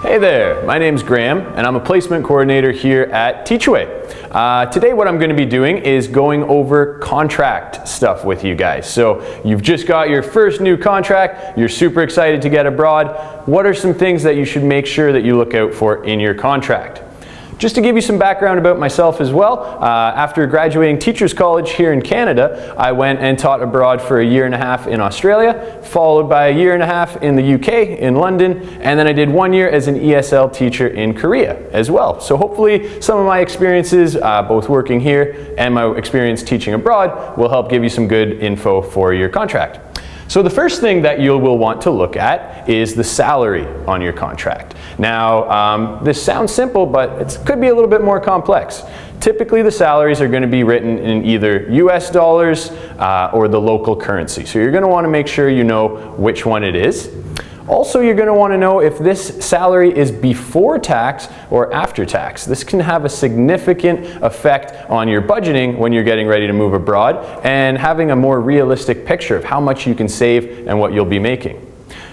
Hey there, my name's Graeme and I'm a placement coordinator here at Teachaway. Today what I'm going to be doing is going over contract stuff with you guys. So you've just got your first new contract, you're super excited to get abroad. What are some things that you should make sure that you look out for in your contract? Just to give you some background about myself as well, after graduating Teachers College here in Canada, I went and taught abroad for a year and a half in Australia, followed by a year and a half in the UK, in London, and then I did 1 year as an ESL teacher in Korea as well. So hopefully some of my experiences, both working here and my experience teaching abroad, will help give you some good info for your contract. So the first thing that you will want to look at is the salary on your contract. Now, this sounds simple, but it could be a little bit more complex. Typically, the salaries are going to be written in either US dollars or the local currency. So you're going to want to make sure you know which one it is. Also, you're going to want to know if this salary is before tax or after tax. This can have a significant effect on your budgeting when you're getting ready to move abroad and having a more realistic picture of how much you can save and what you'll be making.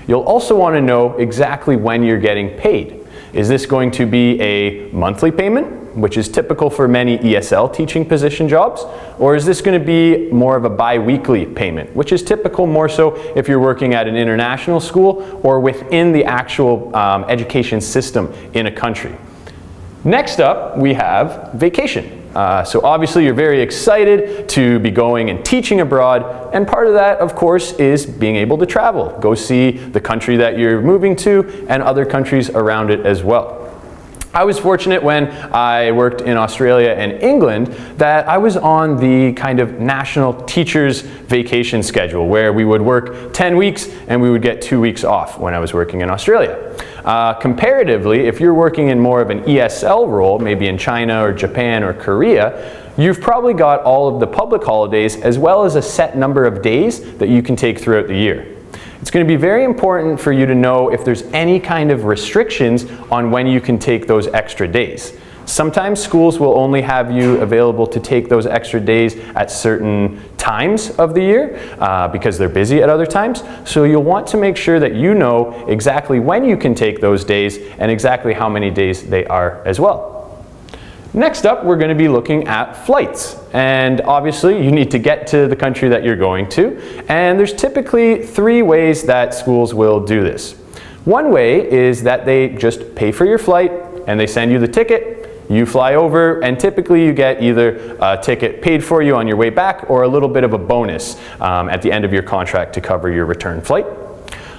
You'll also want to know exactly when you're getting paid. Is this going to be a monthly payment, which is typical for many ESL teaching position jobs, or is this going to be more of a bi-weekly payment, which is typical more so if you're working at an international school or within the actual education system in a country. Next up, we have vacation. So obviously you're very excited to be going and teaching abroad, and part of that, of course, is being able to travel. Go see the country that you're moving to and other countries around it as well. I was fortunate when I worked in Australia and England that I was on the kind of national teachers vacation schedule where we would work 10 weeks and we would get 2 weeks off when I was working in Australia. Comparatively, if you're working in more of an ESL role, maybe in China or Japan or Korea, you've probably got all of the public holidays as well as a set number of days that you can take throughout the year. It's going to be very important for you to know if there's any kind of restrictions on when you can take those extra days. Sometimes schools will only have you available to take those extra days at certain times of the year because they're busy at other times. So you'll want to make sure that you know exactly when you can take those days and exactly how many days they are as well. Next up, we're going to be looking at flights. And obviously, you need to get to the country that you're going to. And there's typically 3 ways that schools will do this. One way is that they just pay for your flight and they send you the ticket. You fly over, and typically you get either a ticket paid for you on your way back or a little bit of a bonus at the end of your contract to cover your return flight.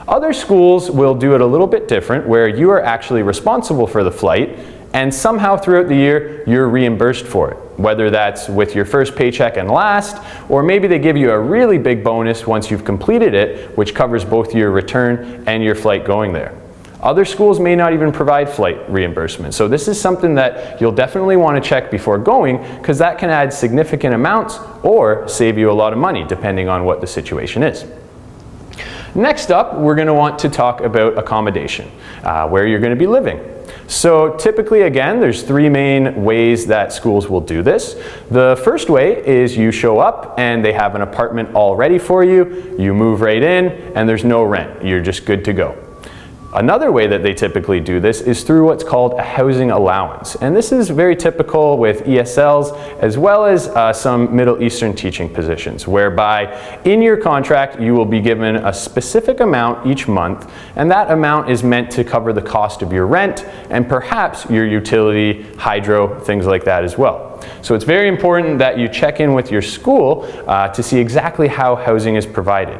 Other schools will do it a little bit different, where you are actually responsible for the flight, and somehow throughout the year you're reimbursed for it, whether that's with your first paycheck and last, or maybe they give you a really big bonus once you've completed it, which covers both your return and your flight going there. Other schools may not even provide flight reimbursement, so this is something that you'll definitely want to check before going, because that can add significant amounts or save you a lot of money depending on what the situation is. Next up, we're going to want to talk about accommodation, where you're going to be living. So typically, again, there's 3 main ways that schools will do this. The first way is you show up and they have an apartment all ready for you, you move right in, and there's no rent. You're just good to go. Another way that they typically do this is through what's called a housing allowance. And this is very typical with ESLs as well as some Middle Eastern teaching positions, whereby in your contract you will be given a specific amount each month, and that amount is meant to cover the cost of your rent and perhaps your utility, hydro, things like that as well. So it's very important that you check in with your school to see exactly how housing is provided.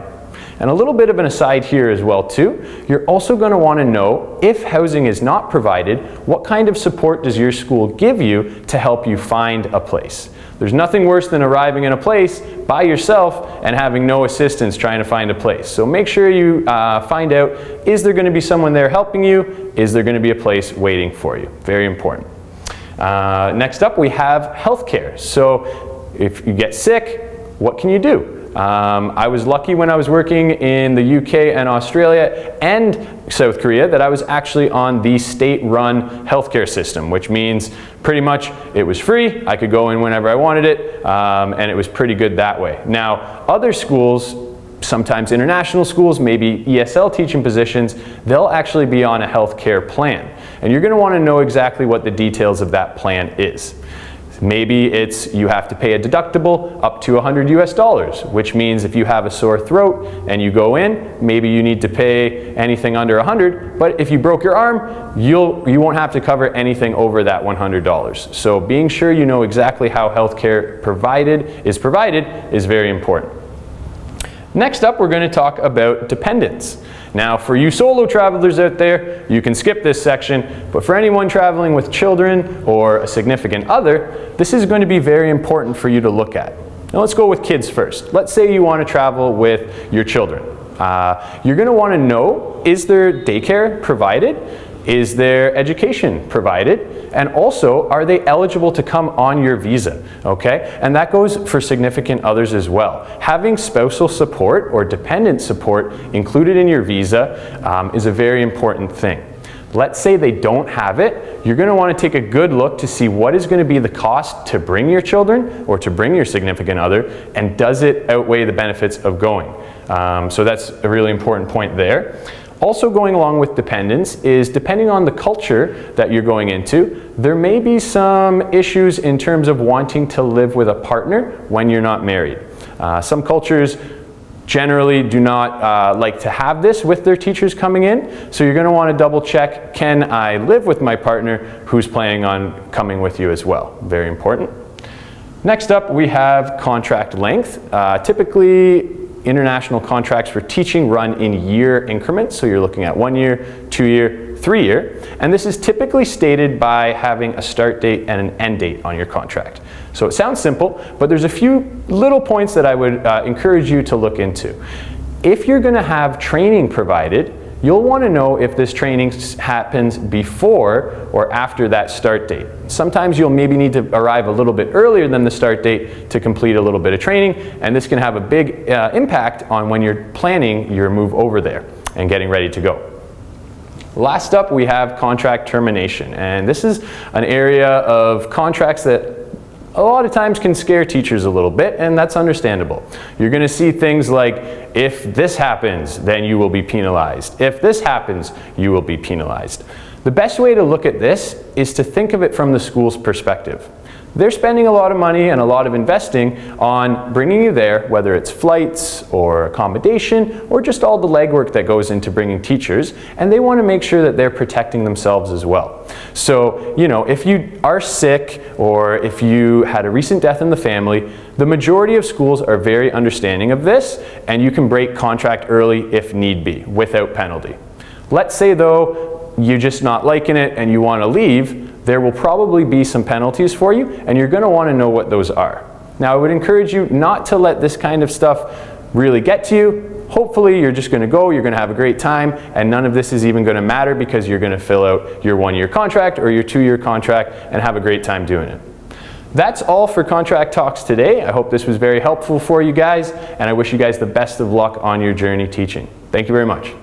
And a little bit of an aside here as well too, you're also going to want to know if housing is not provided, what kind of support does your school give you to help you find a place? There's nothing worse than arriving in a place by yourself and having no assistance trying to find a place. So make sure you find out, is there going to be someone there helping you? Is there going to be a place waiting for you? Very important. Next up, we have healthcare. So if you get sick, what can you do? I was lucky when I was working in the UK and Australia and South Korea that I was actually on the state-run healthcare system, which means pretty much it was free, I could go in whenever I wanted it, and it was pretty good that way. Now, other schools sometimes international schools, maybe ESL teaching positions, they'll actually be on a healthcare plan. And you're going to want to know exactly what the details of that plan is. Maybe it's you have to pay a deductible up to $100 US, which means if you have a sore throat and you go in, maybe you need to pay anything under 100, but if you broke your arm, you won't have to cover anything over that $100. So being sure you know exactly how healthcare is provided is very important. Next up, we're going to talk about dependents. Now, for you solo travelers out there, you can skip this section, but for anyone traveling with children or a significant other, this is going to be very important for you to look at. Now, let's go with kids first. Let's say you want to travel with your children. You're going to want to know, is there daycare provided? Is there education provided? And also, are they eligible to come on your visa? Okay? And that goes for significant others as well. Having spousal support or dependent support included in your visa is a very important thing. Let's say they don't have it, you're going to want to take a good look to see what is going to be the cost to bring your children or to bring your significant other, and does it outweigh the benefits of going? So that's a really important point there. Also going along with dependents is, depending on the culture that you're going into, there may be some issues in terms of wanting to live with a partner when you're not married. Some cultures generally do not like to have this with their teachers coming in, so you're going to want to double check, can I live with my partner who's planning on coming with you as well? Very important. Next up, we have contract length. Typically, international contracts for teaching run in year increments, so you're looking at 1 year, 2 year, 3 year, and this is typically stated by having a start date and an end date on your contract. So it sounds simple, but there's a few little points that I would encourage you to look into. If you're going to have training provided, you'll want to know if this training happens before or after that start date. Sometimes you'll maybe need to arrive a little bit earlier than the start date to complete a little bit of training, and this can have a big impact on when you're planning your move over there and getting ready to go. Last up, we have contract termination, and this is an area of contracts that a lot of times can scare teachers a little bit, and that's understandable. You're going to see things like, if this happens, then you will be penalized. If this happens, you will be penalized. The best way to look at this is to think of it from the school's perspective. They're spending a lot of money and a lot of investing on bringing you there, whether it's flights or accommodation or just all the legwork that goes into bringing teachers, and they want to make sure that they're protecting themselves as well. So, you know, if you are sick or if you had a recent death in the family, the majority of schools are very understanding of this, and you can break contract early if need be, without penalty. Let's say though, you're just not liking it and you want to leave, there will probably be some penalties for you, and you're going to want to know what those are. Now, I would encourage you not to let this kind of stuff really get to you. Hopefully, you're just going to go, you're going to have a great time, and none of this is even going to matter because you're going to fill out your 1-year contract or your 2-year contract and have a great time doing it. That's all for Contract Talks today. I hope this was very helpful for you guys, and I wish you guys the best of luck on your journey teaching. Thank you very much.